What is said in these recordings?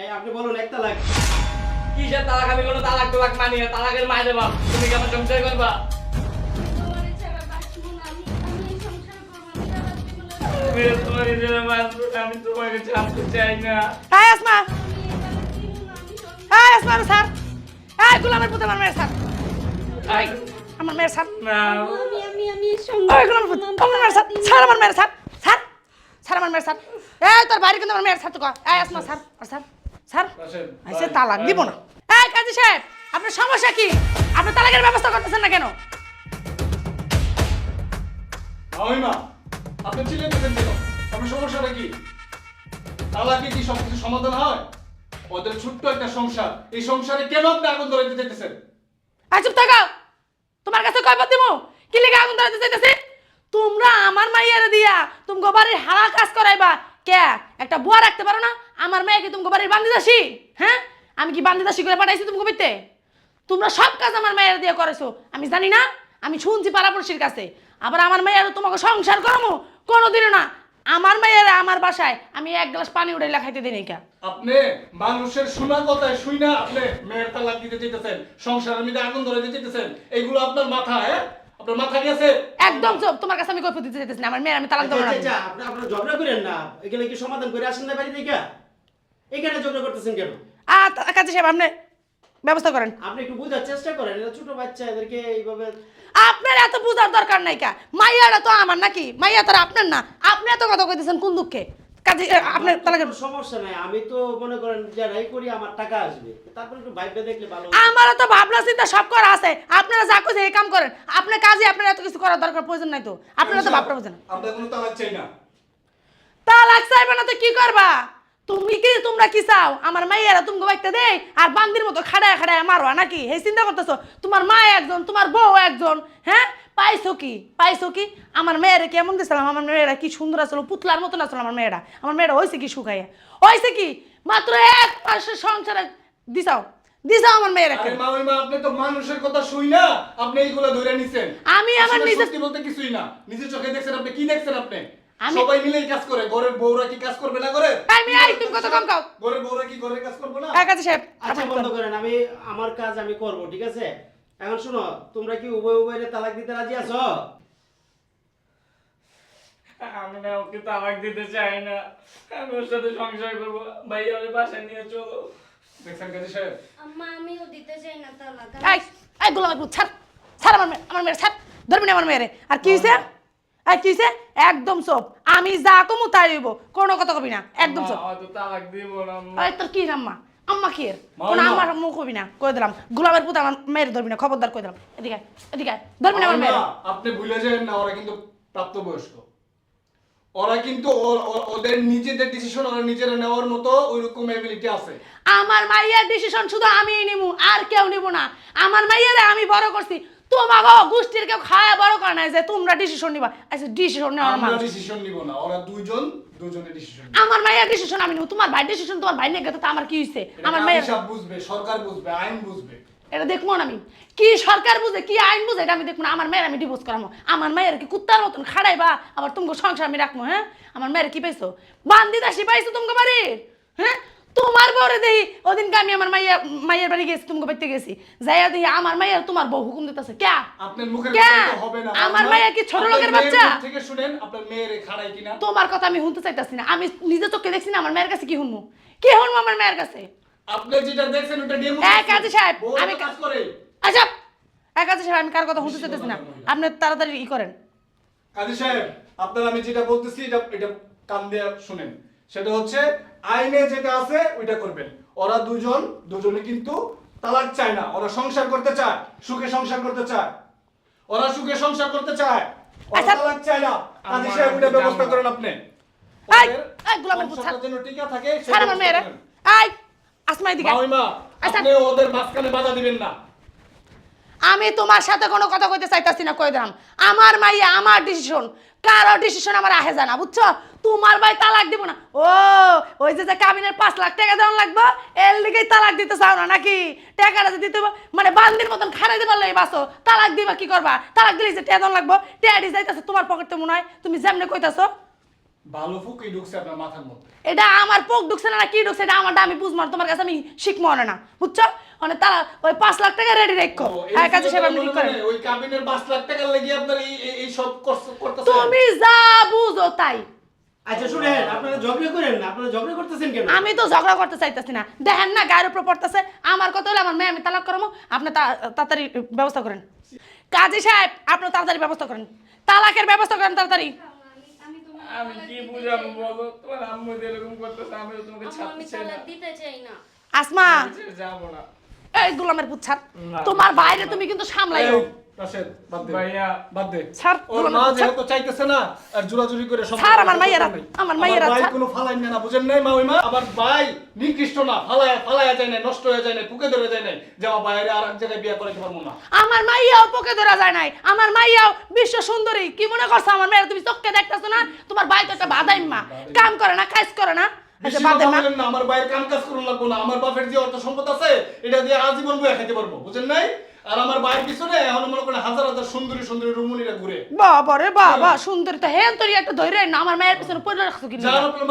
এই আপনি বলুন এক তালাক। কিসের তালাক? আমি কোনো তালাক টালাক মানি না। তালাকের মায়ের বাপ, তুমি কি আমার সংসার করবা? তোমারে ছাড়া বাঁচব না আমি এই সংসার করব আমি তালাক দিব না তুমি তোমার নিজের বাঁচবো না, আমি তোমাকে ছাড়তে চাই না। হ্যাঁ আসমা, আমি এই তালাক দিব না আমি সংসার হ্যাঁ আসমা স্যার, হ্যাঁ গোলামের পুতে আমার মেয়ের স্যার, আই, আমার মেয়ের স্যার, না, আমি এই ওই সংসার গোলামের পুতে আমার মেয়ের স্যার, স্যার আমার মেয়ের স্যার, স্যার স্যার আমার মেয়ের স্যার, এই তোর বাড়ি কিন্তু আমার মেয়ের স্যার তো কয়, এই আসমা স্যার, আর স্যার স্যার আসেন, আইসে ভাই, তালাক দিব না। এই কাজী সাহেব, আপনার সমস্যা কি? আপনি তালাকের ব্যবস্থা করতেছেন না কেন? মামিমা, আপনি চিল্লাতে দেন কেন? আপনার সমস্যাটা কি? তালাকে কি সবকিছু সমাধান হয়? ওদের ছোট্ট একটা সংসার, এই সংসারে কেন আপনি আগুন ধরাইতে চাইতেছেন? আই চুপ থাকো, তোমার কাছে কয় পাত দিমু? কি লিখে আগুন ধরাতে চাইতেছি? তোমরা আমার মাইয়ারে দিয়া তুমি বাড়ির হারা কাজ করাইবা কে? একটা বুয়া রাখতে পারো না? আমার মেয়ে কি তুমি বাড়ির বান্দি দাসী? হ্যাঁ, আমি কি বান্দি দাসী করে পাঠাইছি তুমি কইতে? তোমরা সব কাজ আমার মায়ের দিয়ে করেছো, আমি জানি না? আমি শুনছি পাড়াপড়শির কাছে। আবার আমার মেয়ের তোমাকে সংসার করামো? কোনোদিনও না। আমার মেয়ের আমার বাসায় আমি এক গ্লাস পানি উড়াইলা খাইতে দিই না। আপনি মানুষের শোনা কথায় শুই না আপনি মেয়ের তালাক দিতে চাইতেছেন, সংসারের মধ্যে আগুন ধরাইতে চাইতেছেন, এগুলো আপনার মাথা, হ্যাঁ? আপনার মাথা গেছে? একদম চুপ, তোমার কাছে আমি কৈফিয়ত দিতে চাইতেছি না। আমার মেয়ের আমি তালাক দেবো না। আচ্ছা আপনি আপনারা ঝগড়া করেন না, এখানে কি সমাধান করে আসেন না বাড়ি থেকে? এখানে ঝগড়া করতেছেন কেন? কাজী সাহেব আপনি ব্যবস্থা করেন। আপনি একটু বোঝার চেষ্টা করেন, এরা ছোট বাচ্চা, এদেরকে এইভাবে। আপনার এত বুঝার দরকার নাই কা, মাইয়াটা তো আমার নাকি? মাইয়া তো আর আপনার না। আপনি এত কথা কইতেছেন কোন দুঃখে? কাজী আপনি আমার তো তালাকের কোনো সমস্যা নাই, আমি তো মনে করেন যারাই করি আমার টাকা আসবে, তারপর একটু ভাইবে দেখলে ভালো হয়। আমারও তো ভাবনা চিন্তা সব করা আছে। আপনারা যা কইছে এই কাম করেন। আপনার কাজে আপনার এত কিছু করার দরকার প্রয়োজন নাই তো। আপনারা তো ভাবনা বোঝেন না। আমরা কোনো তালাক চাই না। তালাক চাইবে না তো কি করবা? তোমরা কি চাও? আমার মাইয়ারা তুমি বাইতে দেই আর বান্দির মতো খাড়ায় খাড়ায় মারবা নাকি? হে চিন্তা করতেছো? তোমার মা একজন, তোমার বউ একজন, হ্যাঁ? পাইছো কি? আমার মেয়েরা কেমন দিছিলাম? আমার মেয়েরা কি সুন্দর আসলো, পুতলার মতন আসলো আমার মেয়েরা হয়েছে কি শুকাইয়া? হয়েছে কি? মাত্র এক মাসের সংসারে দিছাও আমার মেয়েরা। আরে মামিমা, আপনি তো মানুষের কথা শুই না আপনি এইগুলা ধরে নিছেন। আমি আমার আসলে নিজের সত্যি বলতে কিছুই না। নিজের চোখে দেখছেন আপনি, কি দেখছেন আপনি? আমি- সবাই মিলেই কাজ করে। ঘরের বউরা কি কাজ করবে না করে? তুমি কত কম কাও। ঘরের বউরা কি ঘরের কাজ করবে না? কাজী সাহেব আচ্ছা বন্ধ করেন, আমি আমার কাজ আমি করব, ঠিক আছে? এখন শোনো, তোমরা কি উভয় উভয়ের তালাক দিতে রাজি আছো? আমি না ওকে তালাক দিতে চাই না। আমি ওর সাথে সংসার করবো। ভাই আমি বাসায় নিয়ে চলো। দেখছেন কাজী সাহেব? আম্মা আমিও দিতে চাই না তালাক এই গোলামের পুত ছাড় আমার মেয়ের ছাড়, ধরবি না আমার মেয়েরে। আর কি হইছে? কি হইছে? একদম চুপ। আমি যা কমু তাই হইব, কোনো কথা কবি না, একদম চুপ। মা, তো তালাক দিব না আম্মা। এই তোর কি আম্মা কি এর? মা, কোন মা। আমার মুখ কবি না, কই দিলাম। গোলামের পুত আমার মেয়ের ধরবি না, খবরদার কই দিলাম। এদিকে আয়, ধরবি না আমার মেয়ের। মামিমা, আপনি ভুলে যাবেন না ওরা কিন্তু প্রাপ্তবয়স্ক। ওরা কিন্তু ওদের নিজেদের ডিসিশন ওরা নিজেরা নেওয়ার মতো ওইরকম এবিলিটি আছে। আমার মাইয়ার ডিসিশন শুধু আমিই নিমু, আর কেউ নিব না। আমার মাইয়ারে আমি বড় করছি, তোমাকে গোষ্ঠীর কেউ খায়া বড় করে নাই যে তোমরা ডিসিশন নিবা। আচ্ছা ডিসিশন নেওয়ার আমরা মানুষ ডিসিশন নিব না, ওরা দুজনে ডিসিশন। আমার মাইয়ার ডিসিশন আমি নিব। তোমার ভাই ডিসিশন তোমার ভাই নেই, তো আমার কি হইছে? আমার মাইয়ার সব বুঝবে, সরকার বুঝবে, আইন বুঝবে। এটা দেখবো না আমি। কি সরকার বুঝে, কি আইন বুঝে, এটা আমি দেখবো না। আমার মেয়ের আমি ডিভোর্স করামো। আমার মেয়ের কি কুত্তার মতন খাড়াইবা, আবার তুমি সংসার আমি রাখবো? হ্যাঁ, আমার মেয়ের কি পাইছো? বান্দি দাসী পাইছো তুমি বাড়ির? হ্যাঁ, তোমার বউরে দেখি ওদিনকে আমি আমার মাইয়ের বাড়ি গেছি, তুমি বাড়িতে গেছি, যাইয়া দেখি আমার মাইয়ের তোমার বউ হুকুম দিতেছে। ক্যা আপনার মুখের ক্যা? কথা তো হবে না। আমার মামিমা। মাইয়া কি ছোট আপনার লোকের মেয়ের বাচ্চা? মুখ থেকে শুনেন আপনার মেয়ের খাড়াই কিনা। তোমার কথা আমি শুনতে চাইতাছি না। আমি নিজে চোখে দেখছি না, আমার মেয়ের কাছে কি শুনবো? কি শুনবো আমার মেয়ের কাছে? আপনি যেটা দেখছেন ওটা ডেমো। কাজী সাহেব, আমি আমি কাজ করে। আচ্ছা কাজী সাহেব, আমি কার কথা শুনতে চাইতেছি না। আপনি তাড়াতাড়ি করেন। কাজী সাহেব, আপনার আমি যেটা বলতেছি এটা কান দিয়ে শুনেন। সেটা হচ্ছে আইনে যেটা আছে ওইটা করবেন। ওরা দুজনে কিন্তু তালাক চায় না, ওরা সংসার করতে চায়, সুখে সংসার করতে চায়। ওরা সুখে সংসার করতে চায়, ওরা আচ্ছা। তালাক চায় না। কাজী আমার সাহেব ওটা ব্যবস্থা জানা। করেন আপনি। এই, ওদের এই গোলামের পুত সংসারটা যেন টিকে থাকে সেই ছাড় আমার ব্যবস্থা মেয়েরা। করেন। এই আসমা এদিকে আয়। মামিমা, আচ্ছা। আপনি ওদের মাঝখানে বাধা দিবেন না। আমি তোমার সাথে কোনো কথা কইতে চাইতাছি না, কই দিলাম। আমার মাইয়া আমার ডিসিশন, কারো ডিসিশন আমার আহে জানা, বুঝছো? তোমার ভাই তালাক দিব না। ও ওই যে কাবিনের 5 লাখ টাকা দেওয়ান লাগবে, এর লিগেই তালাক দিতে চাও না নাকি? টাকাটা যে দিতে মানে বান্দির মতন খাড়াই দিবার লাগে বাসো, তালাক দিবা কি করবা? তালাক দিলে যে টাকা দেওয়ান লাগবে, টাকা দিয়ে যাইতাছে তোমার পকেটে মনে হয়, তুমি যেমনে কইতাছো। ভালো ফুকই ঢুকছে আপনার মাথার মধ্যে। এটা আমার পোক ঢুকছে না কি ঢুকছে এটা আমারটা আমি বুঝবো না, তোমার কাছে আমি শিখবো না বুঝছো? মানে তারা ওই 5 লাখ টাকা রেডি রাখো। ও, এই হ্যাঁ কাজে সাহেব আপনি কি মনে করেন? মনে ওই কাবিনের 5 লাখ টাকার লাগি আপনার এই সব করতেছেন। তুমি যা বুঝো তাই। আচ্ছা শুনেন, আপনারা ঝগড়া করেন না, আপনারা ঝগড়া করতেছেন কেন? আমি তো ঝগড়া করতে চাইতেছি না, দেখেন না গায়ের উপর পড়তেছে। আমার কথা হলে আমার মেয়ে আমি তালাক করবো, আপনি তাড়াতাড়ি ব্যবস্থা করেন। কাজী সাহেব আপনি তাড়াতাড়ি ব্যবস্থা করেন, তালাকের ব্যবস্থা করেন তাড়াতাড়ি। আমি তোমার আমি কি বুঝাবো বলো, তোমার আম্মু যে এরকম করতেছে আমি তো তোমাকে আমি ছাড়তে চাই না, তালাক দিতে চাই না। আসমা আমি ছেড়ে যাবো না। এই গোলামের পুচ্ছার, না। তোমার বাইরে তুমি কিন্তু সামলাইও। রাশেদ বাদ দে ভাইয়া বাদ দে। ছাড়, ওর গোলামের মা পুচ্ছার। যেহেতু চাইতেছে না আর জোরাজুরি করে সব ছাড় আমার মাইয়ারা, আমার মাইয়ারা ভাই ছাড়। কোনো ফালাই না বুঝেন নাই মা ওই মা আবার ভাই নিকৃষ্ট না, ফালায়া যায় না, নষ্ট হয়ে যায় না, পুকে ধরে যায় না যে আমার বাইরে আর এক জায়গায় বিয়ে করাইতে পারবো না। আমার মাইয়াও পোকে ধরা যায় নাই, আমার মাইয়াও বিশ্ব সুন্দরী। কি মনে করছো আমার মেয়ের তুমি চোখে দেখতেছো না? তোমার ভাই তো একটা বাদাইম্মা, কাম করে না কাজ করে না। বেশি আচ্ছা কথা বাদাইম্মা, বলেন না, আমার বাইরের কাম কাজ করুন লাগবো না, আমার বাপের যে অর্থ সম্পদ আছে এটা দিয়ে আজীবন বয়ে খাইতে পারবো বুঝেন নাই। আর আমার বাইরের পিছনে এখন মনে করেন হাজার হাজার সুন্দরী সুন্দরী রুমুনিরা ঘুরে। বাবা রে বাবা, সুন্দরী তো হেন তোর একটা ধরে না। আমার মায়ের পিছনে পড়ে রাখছো কি? যার আপনার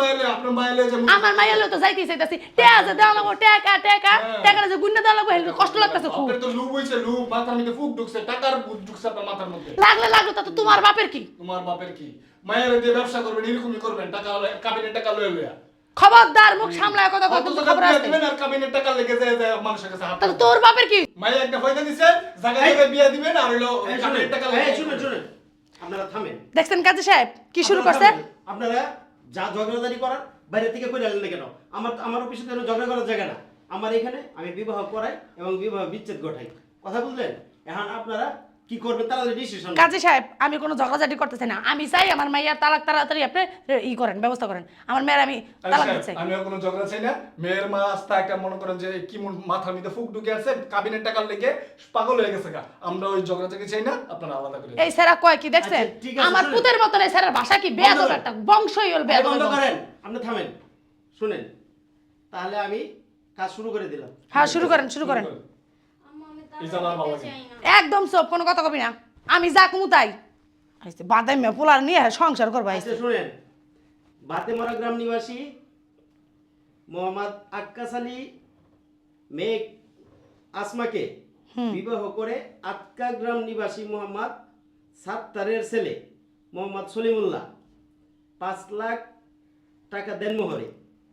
মায়ের যে আমার মায়ের তো যাইতেই চাইতাছি, টেকা যে দেওয়া লাগবো, টেকা টেকা টেকাটা যে গুন্না দেওয়া লাগবো, হেন কষ্ট লাগতেছে খুব। আপনার তো লুব হইছে, লুব মাথার মধ্যে ফুক ঢুকছে, টাকার ভূত ঢুকছে আপনার মাথার মধ্যে। লাগলে তা তো তোমার বাপের কি তোমার বাপের কি? মায়ের দিয়ে ব্যবসা করবেন, এরকমই করবেন, টাকা কাবিনের টাকা লয়ে লইয়া। খবরদার, মুখ সামলায় কথা কয়, কিন্তু খবর আছে। দিবেন আর কাবিনের টাকা লেগে যায় মানুষের কাছে হাত। তা তোর বাপের কি? মায়ের একটা ফায়দা দিছেন, জায়গা জায়গায় বিয়ে দিবেন আর হলো এই কাবিনের টাকা শুনেন, লেগে। এই শুনেন শুনেন, আপনারা থামেন। দেখছেন কাজী সাহেব কি শুরু আপনারা করছে? থামেন। আপনারা যা ঝগড়াঝাড়ি করার বাইরে থেকে করে আনলেন না কেন? আমার অফিসে তো ঝগড়া করার জায়গা না। আমার এখানে আমি বিবাহ করাই এবং বিবাহ বিচ্ছেদ ঘটাই। কথা বুঝলেন? এখন আপনারা কি করবেন তাড়াতাড়ি ডিসিশন। কাজী সাহেব আমি কোনো ঝগড়াঝাটি করতেছি না, আমি চাই আমার মাইয়ার তালাক তাড়াতাড়ি আপনি করেন, ব্যবস্থা করেন। আমার মেয়ের আমি তালাক দিতে চাই। আমি আর কোনো ঝগড়া চাই না। মেয়ের মা আস্তা একটা মনে করেন যে কি মাথার মধ্যে ফুক ঢুকে আছে, কাবিনের টাকার লেগে পাগল হয়ে গেছে গা। আমরা ওই ঝগড়া থেকে চাই না, আপনারা আলাদা করে। এই স্যারা কয় কি দেখছেন? আচ্ছা, ঠিক আছে, আমার শুনেন। পুতের মতন এই স্যারের ভাষা কি বেয়াদব একটা বংশই হল বেয়াদব। বন্ধ করেন, আপনি থামেন। শুনেন, তাহলে আমি কাজ শুরু করে দিলাম। হ্যাঁ শুরু করেন, শুরু করেন। আম্মু আমি এই জানা তালাক ভালো দিতে লাগে। চাই না। একদম সব কোনো কথা কবি না, আমি যা কমু তাই। বাদাই মে পোলার নিয়ে সংসার করবো। আচ্ছা শুনেন, বাতেমারা গ্রাম নিবাসী মোহাম্মদ আক্কাস আলী মেঘ আসমাকে বিবাহ করে আক্কা গ্রাম নিবাসী মোহাম্মদ সাত্তারের ছেলে মোহাম্মদ সলিমুল্লাহ 5 লাখ টাকা দেনমোহরে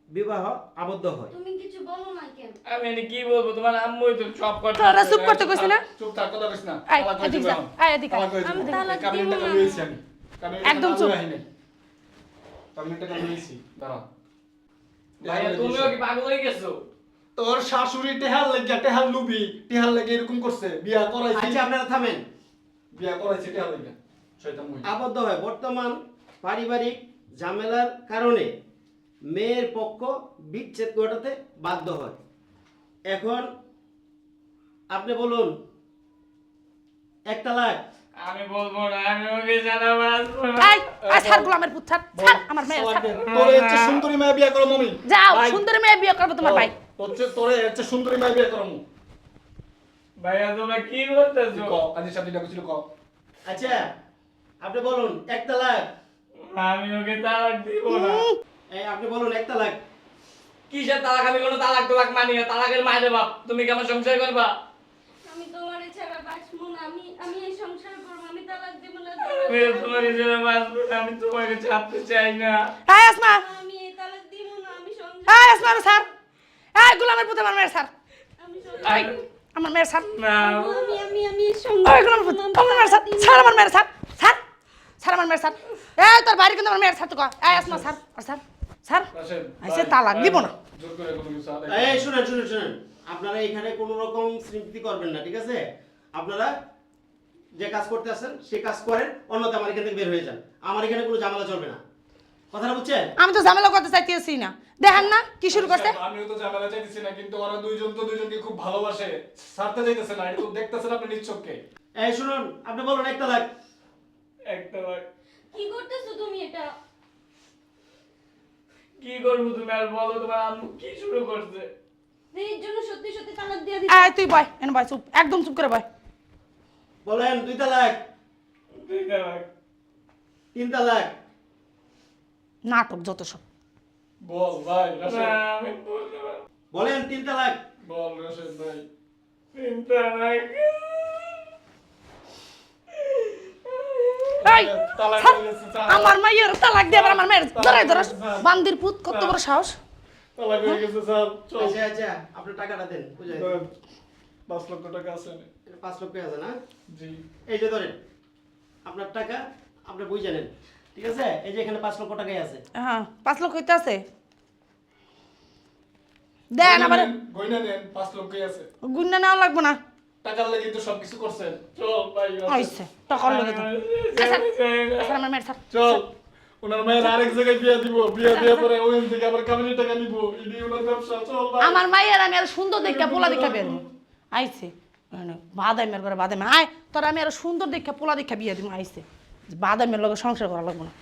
বিবাহ আবদ্ধ হয়। তুমি কিছু বলো না কেন? আমি এনে কি বলবো, তোমার আম্মুই তো সব কথা। তোরা চুপ করতে কইছি না? চুপ থাক, কথা কইছ না। আয়, তালাক হয়ে এদিকে যাবে যা, এখন। আয়, এদিকে আয়। তালাক হয়ে যাবে। আমি তালাক কাবিনের দিব টাকা না। লইছি আমি। কাবিনের টাকা একদম না চুপ। লইয়া আইনি। কাবিনের টাকা লইছি, দাঁড়া। ভাইয়া তুমিও কি পাগল হয়ে গেছো? তোর শাশুড়ি টেহার লাগিয়া, টেহার লুবি, টেহার লাগে এরকম করছে, বিয়া করাইছি, আচ্ছা আপনারা থামেন। বিয়া করাইছি টেহার লাগিয়া। শয়তান মহিলা। আবদ্ধ হয়। বর্তমান পারিবারিক ঝামেলার কারণে মেয়ের পক্ষ বিচ্ছেদ ঘটাতে বাধ্য হয়। এখন আপনি বলুন, 1 তালাক। আমি বলবো না, আমি ওকে জানাবো আসবো না। আয়, আয়, ছাড় গোলামের পুত, ছাড়, ছাড় আমার মেয়ে, ছাড়। তোর এর চেয়ে সুন্দরী মেয়ে বিয়া করো মমি। যাও, ভাই, সুন্দর মেয়ে বিয়ে করবো তোমার ভাই। তোর এর চেয়ে সুন্দরী মেয়ে বিয়া করো মু। ভাইয়া তোমরা কি করতেছো? ক আজি সাথে ডাকছিল ক। আচ্ছা আপনি বলুন 1 তালাক। আমি ওকে তালাক দিব না। এই আপনি বলুন 1 তালাক। কিসের তালাক? আমি কোনো তালাক মানি না। তালাকের মায়ের বাপ, তুমি কি আমার সংসার করবা? আমি তোমার ছাড়া বাঁচবো না। আমি এই সংসার করবো। আমি তালাক দেব না। আমি তোমার জন্য বাঁচবো না, আমি তোমাকে ছাড়তে চাই না। আয় আসমা, আমি এই তালাক দিব না। আমি সংসার আয় আসমা স্যার, আয় গোলামের পুত আমার মেয়ের স্যার, আমি আই, আমার মেয়ের স্যার। না। আমি এই ওই সংসার গোলামের পুত, করবো না। আমার মেয়ের স্যার, ছাড় আমার মেয়ের স্যার, ছাড়, ছাড় আমার মেয়ের স্যার। এই তোর বাড়ি কিন্তু আমার মেয়ের স্যার তো কয়। আয় আসমা স্যার, আর স্যার, স্যার, রাশেদ, আইসে ভাই, তালাক দিব না। জোর করে কোনো কিছু আদায় এই শুনেন শুনেন শুনেন, আপনারা এখানে কোনো রকম স্মৃতি করবেন না, ঠিক আছে? আপনারা যে কাজ করতে আসেন সে কাজ করেন, অন্যথা আমার এখান থেকে বের হয়ে যান। আমার এখানে কোনো ঝামেলা চলবে না। কথাটা বুঝছেন? আমি তো ঝামেলা করতে চাইতেছি না, দেখেন না কি শুরু করছে। আমিও তো ঝামেলা চাইতেছি না, কিন্তু ওরা দুইজন তো দুইজনকে খুব ভালোবাসে, ছাড়তে চাইতেছে না। এটা তো দেখতেছেন আপনি নিজ চোখে। এই শুনুন, আপনি বলুন 1 তালাক। এক তালাক। কি করতেছো তুমি এটা? কি করবো তুমি আর বলো, তোমার আম্মু কি শুরু করছে? এর জন্য সত্যি সত্যি তালাক দিয়ে দিই। আয় তুই বয়, এনে বয়, চুপ, একদম চুপ করে বয়। বলেন 2 তালাক, 2 তালাক। 3 তালাক, নাটক যত সব। বল ভাই না, রাশেদ, আমি বলতে পারবো না। বলেন 3 তালাক। বল রাশেদ ভাই। 3 তালাক। এই তালাক ছাড়। হয়ে গেছে, স্যার। আমার মাইয়ের তালাক দিয়ে আবার আমার মায়ের তালাক ধরে হয়ে ধরস গেছে, স্যার। বান্দির পুত কত বড় সাহস। তালাক হয়ে গেছে স্যার, চল। আচ্ছা আচ্ছা আপনি টাকাটা দেন বুঝলেন? 5 লক্ষ টাকা আছে। 5 লক্ষ আছে না? জি। এই যে ধরেন আপনার টাকা, আপনি বুঝে নেন, ঠিক আছে? এই যে এখানে 5 লক্ষ টাকাই আছে। হ্যাঁ 5 লক্ষ হইতে আছে দেন আবার গয়না নেন, 5 লক্ষই আছে। গুন্না নেওয়া লাগবে না। টাকার লাগি তো সবকিছু করছেন। চল ভাই রাশেদ। আইছে টাকার লাগে তো আচ্ছা আমার মেয়ের স্যার চল। ওনার মায়ের আরেক জায়গায় বিয়ে দিব, বিয়ে দিয়ে পরে ওখান থেকে আবার কামিনী টাকা নিব, এটি ওনার ব্যবসা। চল ভাই। আমার মাইয়ের আমি আর সুন্দর দেখা পোলা দেখা বিয়ে দিব আইছে বাদামের করে বাদামে আয় তোর আমি আর সুন্দর দেখা পোলা দেখা বিয়ে দিব আইছে বাদামের লগে সংসার করা লাগবে না।